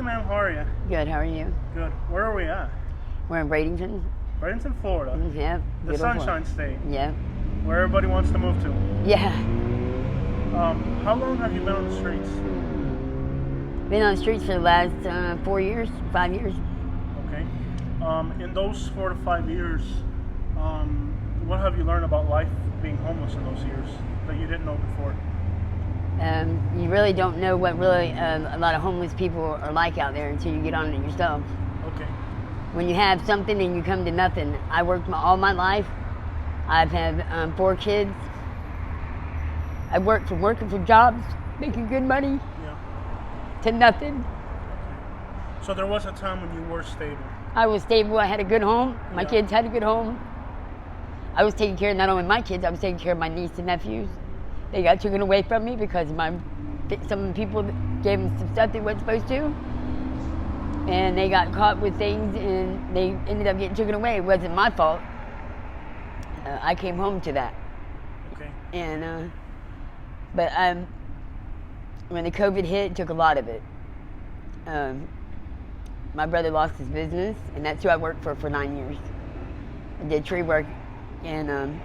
Hey, ma'am, how are you? Good, how are you? Good. Where are we at? We're in Bradenton. Bradenton, Florida. Yep. The Sunshine State. Yep. Where everybody wants to move to. Yeah. How long have you been on the streets? Been on the streets for the last 4 years, 5 years. Okay. In those 4 to 5 years, what have you learned about life being homeless in those years that you didn't know before? You really don't know what really a lot of homeless people are like out there until you get on it yourself. Okay. When you have something and you come to nothing. I worked all my life. I've had 4 kids. I worked from working for jobs, making good money, to nothing. So there was a time when you were stable. I was stable. I had a good home. My kids had a good home. I was taking care of not only my kids, I was taking care of my niece and nephews. They got taken away from me because some of the people gave them some stuff they weren't supposed to. And they got caught with things and they ended up getting taken away. It wasn't my fault. I came home to that. Okay. And, but when the COVID hit, it took a lot of it. My brother lost his business, and that's who I worked for 9 years. I did tree work and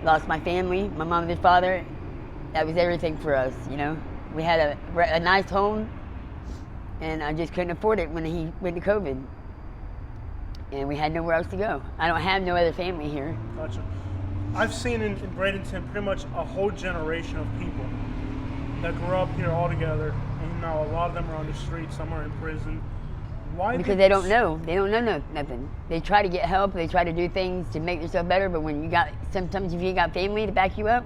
lost my family, my mom and his father. That was everything for us, you know. We had a nice home, and I just couldn't afford it when he went to COVID. And we had nowhere else to go. I don't have no other family here. Gotcha. I've seen in Bradenton pretty much a whole generation of people that grew up here all together, and now a lot of them are on the streets, some are in prison. Why? Because they don't know. They don't know nothing. They try to get help. They try to do things to make yourself better. But when sometimes if you got family to back you up,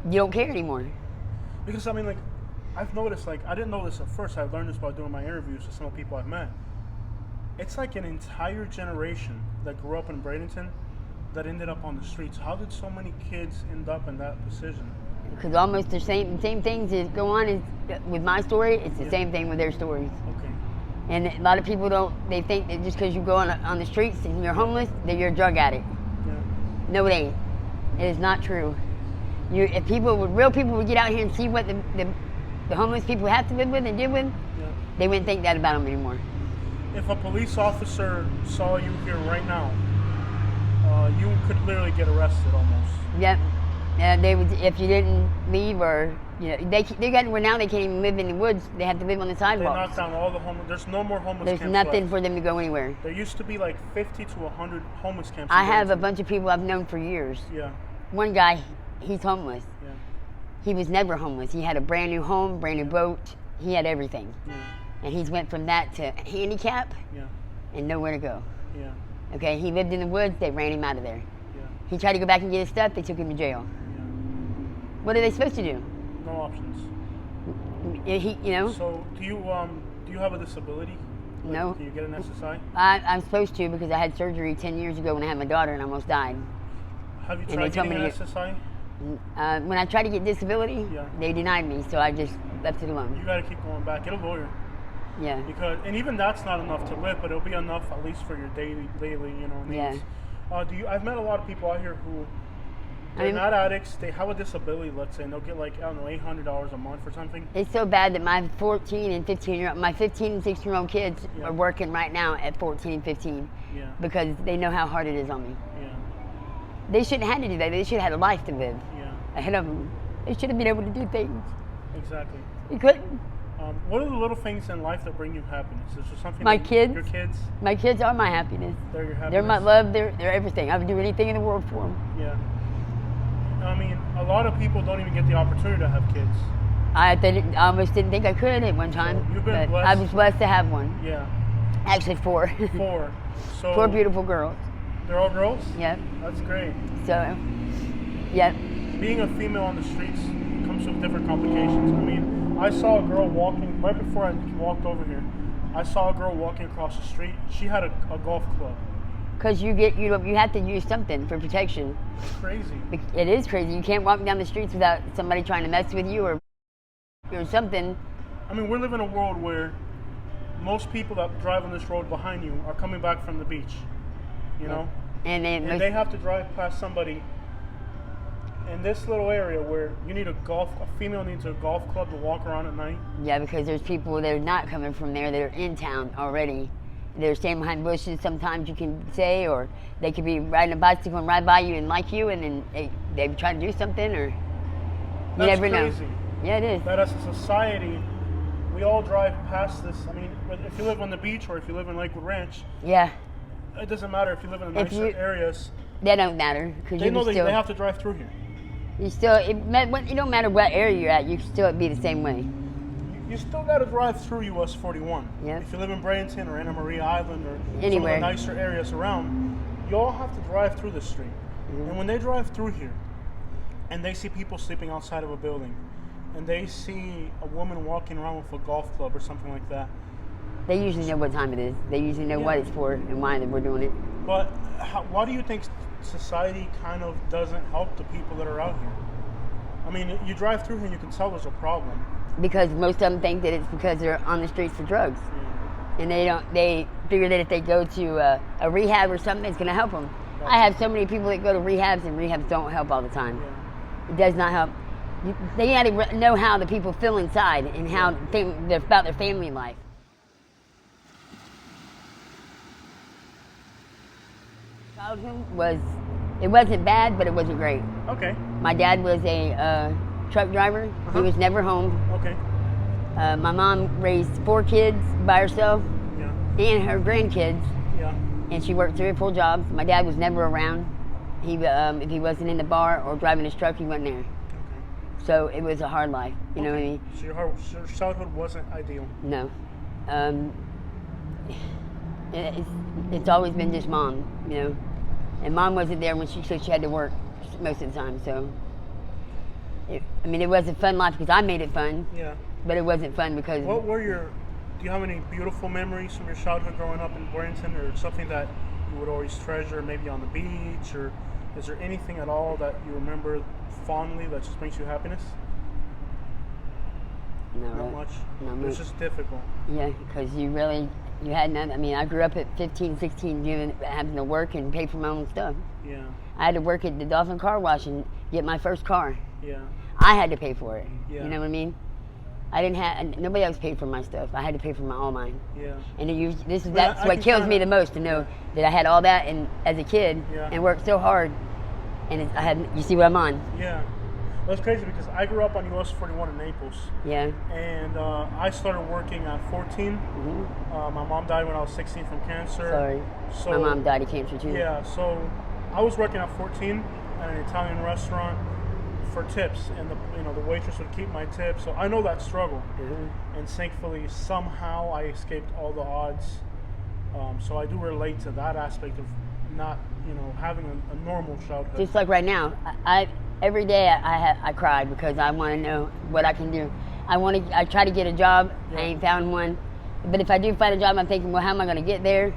you don't care anymore. Because I mean, like, I've noticed, like, I didn't know this at first. I learned this by doing my interviews with some of the people I've met. It's like an entire generation that grew up in Bradenton that ended up on the streets. How did so many kids end up in that position? Because almost the same things that go on with my story. It's the same thing with their stories. Okay. And a lot of people they think that just because you go on the streets and you're homeless, that you're a drug addict. Yeah. No, it ain't. It is not true. If real people would get out here and see what the homeless people have to live with and deal with, they wouldn't think that about them anymore. If a police officer saw you here right now, you could literally get arrested almost. Yep. They would, if you didn't leave, or they got where now they can't even live in the woods. They have to live on the sidewalks. They knocked down all the homeless. There's no more homeless camps. There's nothing left. for them to go anywhere. There used to be like 50 to 100 homeless camps. I have a bunch of people I've known for years. Yeah. One guy, he's homeless. Yeah. He was never homeless. He had a brand new home, brand new boat. He had everything. Yeah. And he's went from that to handicap and nowhere to go. Yeah. Okay, he lived in the woods. They ran him out of there. Yeah. He tried to go back and get his stuff. They took him to jail. What are they supposed to do? No options. So do you have a disability? Like, no. Can you get an SSI? I'm supposed to because I had surgery 10 years ago when I had my daughter and I almost died. Have you tried getting an SSI? When I tried to get disability, they denied me, so I just left it alone. You got to keep going back. Get a lawyer. Yeah. And even that's not enough to live, but it'll be enough at least for your daily needs. Yeah. I've met a lot of people out here who they're not addicts. They have a disability, let's say, and they'll get like, I don't know, $800 a month for something. It's so bad that my 15 and 16-year-old kids are working right now at 14 and 15 because they know how hard it is on me. Yeah. They shouldn't have had to do that. They should have had a life to live ahead of them. They should have been able to do things. Exactly. They couldn't. What are the little things in life that bring you happiness? Is there something? My kids. Your kids. My kids are my happiness. They're your happiness. They're my love. They're everything. I would do anything in the world for them. Yeah. I mean, a lot of people don't even get the opportunity to have kids. I almost didn't think I could at one time. So you've been blessed. I was blessed to have one. Yeah. Actually, 4. 4. So 4 beautiful girls. They're all girls? Yep. That's great. So, yep. Being a female on the streets comes with different complications. I mean, I saw a girl walking, right before I walked over here, I saw a girl walking across the street. She had a golf club. Because you have to use something for protection. It's crazy. It is crazy. You can't walk down the streets without somebody trying to mess with you or something. I mean, we live in a world where most people that drive on this road behind you are coming back from the beach, you know? And they have to drive past somebody in this little area where a female needs a golf club to walk around at night. Yeah, because there's people that are not coming from there that are in town already. They're staying behind bushes sometimes, you can say, or they could be riding a bicycle and ride by you and like you, and then they try to do something, or you That's never crazy. know. Yeah, it is. That as a society, we all drive past this. I mean, if you live on the beach or if you live in Lakewood Ranch, Yeah, it doesn't matter if you live in the If nicer you- areas. that don't matter because They you know can they still. have to drive through here. You still. It don't matter what area you're at. You can still be the same way. You still got to drive through US 41. Yeah. If you live in Bradenton or Anna Maria Island or Anywhere. some of the nicer areas around, you all have to drive through this street. Mm-hmm. And when they drive through here, and they see people sleeping outside of a building, and they see a woman walking around with a golf club or something like that, They usually know what time it is. They usually know what Yeah. it's for and why that we're doing it. but why do you think society kind of doesn't help the people that are out here? I mean, you drive through here and you can tell there's a problem. Because most of them think that it's because they're on the streets for drugs, and they figure that if they go to a rehab or something, it's going to help them. I have so many people that go to rehabs, and rehabs don't help all the time. Yeah. It does not help. They got to know how the people feel inside and how they're about their family life. Childhood wasn't bad, but it wasn't great. Okay. My dad was a truck driver. He was never home. Okay. My mom raised 4 kids by herself Yeah. and her grandkids, Yeah. and she worked 3 or 4 jobs. My dad was never around. If he wasn't in the bar or driving his truck, he wasn't there. Okay. So it was a hard life. You know what I mean? So your childhood wasn't ideal. No. It's always been just mom, you know. And mom wasn't there when she had to work most of the time. So, it was a fun life because I made it fun, Yeah. but it wasn't fun because Do you have any beautiful memories from your childhood growing up in Bradenton, or something that you would always treasure, maybe on the beach, or is there anything at all that you remember fondly that just brings you happiness? Not much. Not It's much. just difficult. Yeah, because you had none. I mean, I grew up at 15, 16, having to work and pay for my own stuff. Yeah. I had to work at the Dolphin Car Wash and get my first car. Yeah. I had to pay for it. Yeah. You know what I mean? I didn't have nobody else paid for my stuff. I had to pay for all mine. Yeah. And that's I what can kills me kinda- the most, to know that I had all that and as a kid Yeah. and worked so hard, and you see what I'm on. Yeah. That's crazy because I grew up on US 41 in Naples, Yeah. and I started working at 14. My mom died when I was 16 from cancer. Sorry. So, My mom died of cancer too. Yeah, so I was working at 14 at an Italian restaurant for tips, and the waitress would keep my tip. So I know that struggle, and thankfully somehow I escaped all the odds. So I do relate to that aspect of not having a normal childhood. Just like right now, every day I cry because I want to know what I can do. I try to get a job. Yeah. I ain't found one, but if I do find a job, I'm thinking, well, how am I going to get there?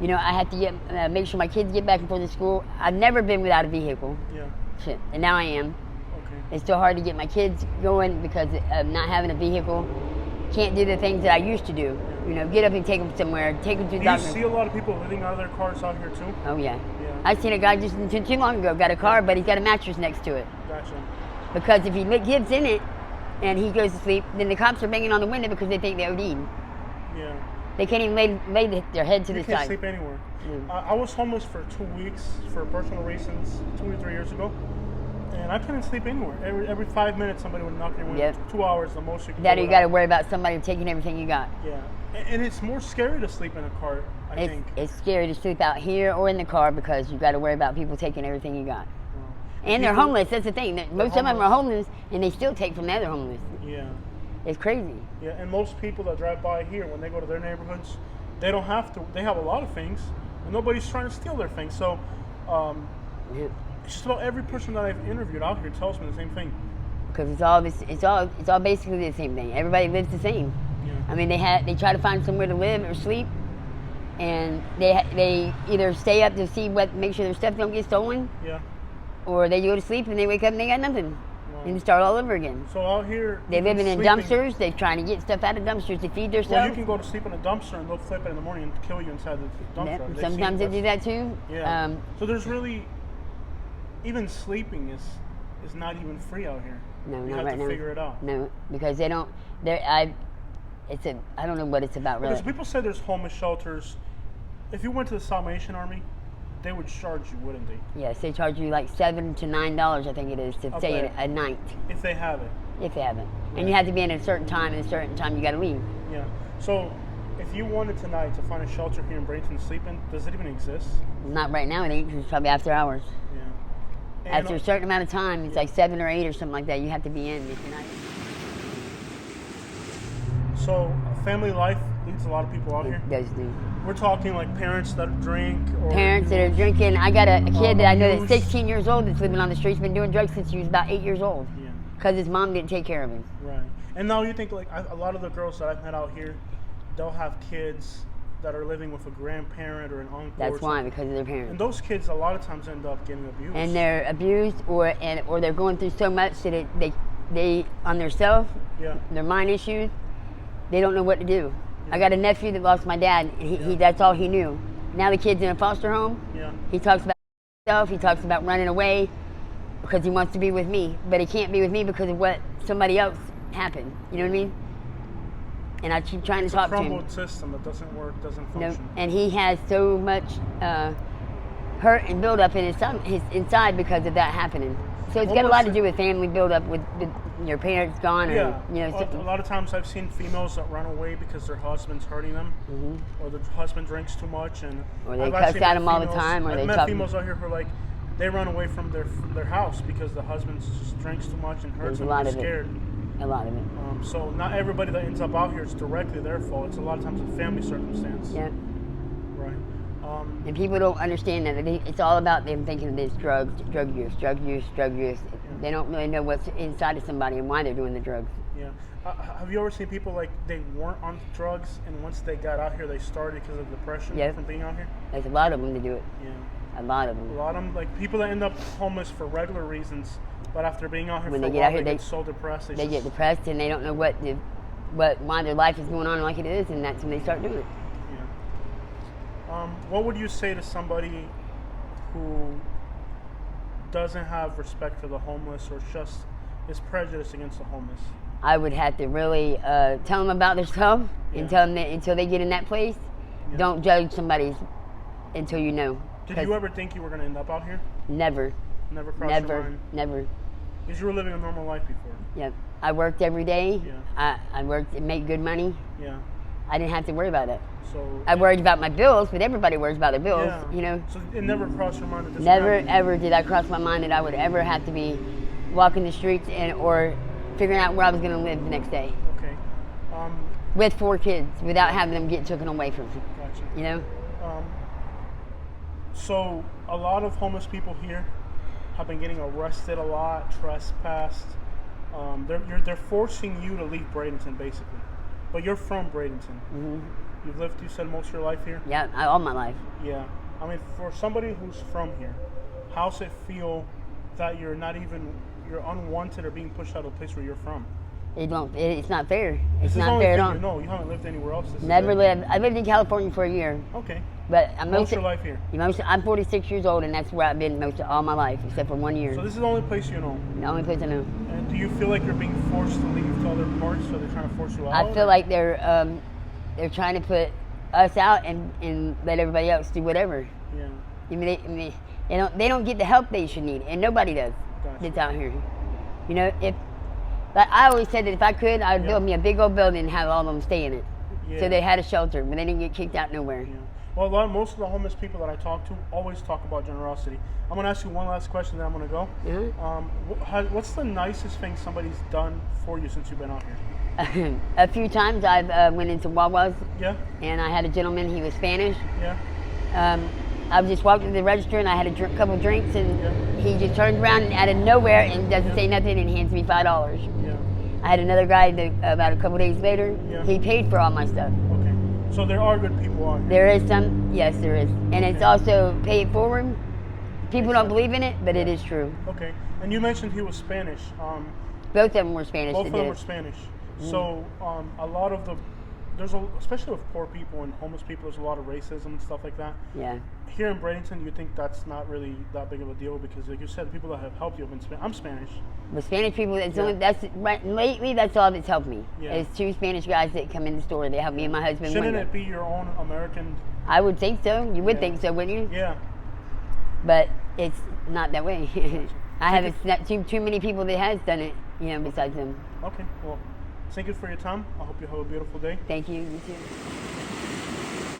You know, I have to make sure my kids get back and forth to school. I've never been without a vehicle. Yeah. Shit, and now I am. Okay. It's still hard to get my kids going because of not having a vehicle. Can't do the things that I used to do. You know, get up and take them somewhere, take them to the Do you doctor. see a lot of people living out of their cars out here too? Oh yeah. Yeah. I seen a guy just too long ago got a car, but he's got a mattress next to it. Gotcha. Because if he gets in it and he goes to sleep, then the cops are banging on the window because they think they OD'd. Yeah. They can't even lay their head to You the can't side. sleep anywhere. Mm. I was homeless for 2 weeks for personal reasons 2 or 3 years ago, and I couldn't sleep anywhere. Every 5 minutes, somebody would knock on your window. Yep. 2 hours, the most you could. That go you got to without. worry about somebody taking everything you got. Yeah, and it's more scary to sleep in a car. I think. It's scary to sleep out here or in the car because you got to worry about people taking everything you got. And they're People- homeless. That's the thing. Most of them are homeless, and they still take from the other homeless. Yeah, It's crazy. yeah, and most people that drive by here, when they go to their neighborhoods, they don't have to. They have a lot of things, and nobody's trying to steal their things. So, Yeah. it's just about every person that I've interviewed out here tells me the same thing. Because it's all basically the same thing. Everybody lives the same. Yeah. I mean, they try to find somewhere to live or sleep, and they either stay up to make sure their stuff don't get stolen, Yeah. or they go to sleep and they wake up and they got nothing, Wow. and start all over again. So out here, They even living in sleeping- dumpsters. They're trying to get stuff out of dumpsters to feed Well, themselves. you can go to sleep in a dumpster and they'll flip it in the morning and kill you inside the dumpster. Yeah, They've sometimes they seen do that too. Yeah. So there's really, even sleeping is not even free out here. No, you not have right to now. figure it out. No, because they don't. I don't know what it's about really. Because people say there's homeless shelters. If you went to the Salvation Army, they would charge you, wouldn't they? Yes, they charge you like $7 to $9, I think it is, to stay Okay. a night If they have it. if they haven't. Yeah. And you have to be in at a certain time, and a certain time you got to leave. Yeah. So, if you wanted tonight to find a shelter here in Bradenton to sleep in, does it even exist? Not right now. It ain't. 'Cause it's probably after hours. Yeah. And, After a certain amount of time, it's like 7 or 8 or something like that. You have to be in if you're not. so, family life leads a lot of people out here. It does do. We're talking like parents that drink or Parents that are drinking. I got a kid that I know that's abuse. 16 years old that's living on the streets, been doing drugs since he was about 8 years old. Yeah. Because his mom didn't take care of him. Right. And now you think like a lot of the girls that I've met out here, they'll have kids that are living with a grandparent or an uncle. That's or why, something. because of their parents. And those kids a lot of times end up getting abused. And they're abused, or they're going through so much that they on their self, yeah. their mind issues, they don't know what to do. I got a nephew that lost my dad. And he that's all he knew. Now the kid's in a foster home. Yeah. He talks about himself. He talks about running away because he wants to be with me, but he can't be with me because of what somebody else happened. You know what I mean? And I keep trying It's to talk a to him. crumbled system that doesn't work, doesn't No, function. and he has so much hurt and build up in his inside because of that happening. So it's got a lot to do with family build up with your parents gone, or Yeah. you know. A lot of times I've seen females that run away because their husband's hurting them, or the husband drinks too much, and Or they I've cuss actually at met him all the females- time, or I've they met talk- females out here who are like they run away from their house because the husband just drinks too much and hurts There's a them. lot They're of it. scared. A lot of it. So not everybody that ends up out here is directly their fault. It's a lot of times a family circumstance. Yeah. Right. And people don't understand that it's all about them thinking of this drug use. They don't really know what's inside of somebody and why they're doing the drugs. Yeah. Have you ever seen people like they weren't on drugs and once they got out here they started because of depression Yep. from being out here? There's a lot of them to do it. Yeah. A lot of A them. lot of them, like people that end up homeless for regular reasons, but after being out here When for they a get while, out here, they they- get so depressed. They get depressed and they don't know why their life is going on like it is, and that's when they start doing it. Yeah. What would you say to somebody who doesn't have respect for the homeless or just is prejudiced against the homeless? I would have to really tell them about themselves Yeah. and tell them that until they get in that place, Yeah. don't judge somebody until you know. Did 'Cause you ever think you were going to end up out here? Never, Never crossed your mind? never. Because you were living a normal life before. Yep. I worked every day. Yeah. I worked and made good money. Yeah. I didn't have to worry about it. So I worried about my bills, but everybody worries about their bills, yeah. you know. So it never crossed your mind that this would Never happen? ever did I cross my mind that I would ever have to be walking the streets or figuring out where I was going to live the next day Okay. with 4 kids without having them get taken away from me, Gotcha. you know. So a lot of homeless people here have been getting arrested a lot, trespassed. They're forcing you to leave Bradenton basically, but you're from Bradenton. Mm-hmm. You've lived, you said, most of your life here. Yeah, all my life. Yeah. I mean, for somebody who's from here, how's it feel that you're unwanted or being pushed out of the place where you're from? It's not fair. This It's is the not only fair at thing all. you know. You haven't lived anywhere else. This is Never it. lived. I lived in California for a year, Okay. but I'm Most of your life here. I'm 46 years old, and that's where I've been most of all my life, except for 1 year. So this is the only place you know. The only place I know. And do you feel like you're being forced to leave to other parts, so they're trying to force you out? I feel like they're trying to put us out and let everybody else do whatever. Yeah. I mean, they don't get the help they should need, and nobody does. Gotcha. That's out here. You know, but I always said that if I could, I would Yeah. build me a big old building and have all of them stay in it, Yeah. so they had a shelter, but they didn't get kicked out nowhere. Yeah. Well, most of the homeless people that I talk to always talk about generosity. I'm going to ask you one last question, then I'm going to go. Uh-huh. What's the nicest thing somebody's done for you since you've been out here? A few times I've went into Wawa's, Yeah. and I had a gentleman. He was Spanish. Yeah. I just walked to the register and I had a couple drinks, and Yeah. he just turns around and out of nowhere and doesn't say nothing and hands me $5. Yeah. I had another guy that about a couple days later, Yeah. he paid for all my stuff. Okay. So there are good people out here. There is some, yes, there is, and it's Okay. also pay it forward. People don't believe in it, but it is true. Okay. And you mentioned he was Spanish. Both of them were Spanish. Both that of did them it. were Spanish. So a lot of the especially with poor people and homeless people, there's a lot of racism and stuff like that. Yeah. Here in Bradenton, you think that's not really that big of a deal because, like you said, the people that have helped you have been I'm Spanish. With Spanish people, Yeah. that's right. Lately, that's all that's helped me. Yeah. Is 2 Spanish guys that come in the store. They help me and my husband. Shouldn't window. it be your own American? I would think so. You would Yeah. think so, wouldn't you? Yeah. But it's not that way. I Thank haven't met too many people that has done it. Besides them. Okay. Well, thank you for your time. I hope you have a beautiful day. Thank you. You too.